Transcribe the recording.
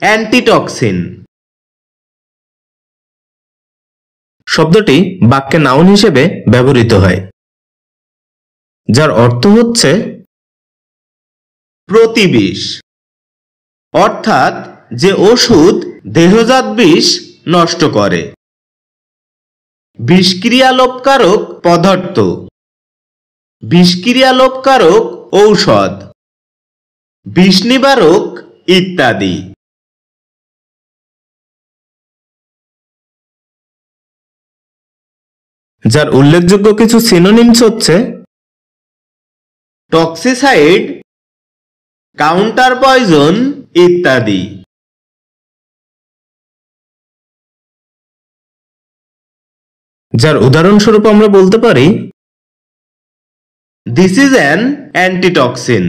Antitoxin. শব্দটি বাক্যে noun হিসেবে ব্যবহৃত হয়, যার অর্থ হচ্ছে প্রতিবিষ, অর্থাৎ যে ওষুধ দেহজাত বিষ নষ্ট করে। বিষক্রিয়ালোপকারক পদার্থ, বিষক্রিয়ালোপকারক ঔষধ, বিষ নিবারক ইত্যাদি। যার উল্লেখযোগ্য কিছু সিনোনিমস হচ্ছে টক্সিসাইড, কাউন্টার পয়জন ইত্যাদি। যার উদাহরণস্বরূপ আমরা বলতে পারি দিস ইজ অ্যান অ্যান্টিটক্সিন।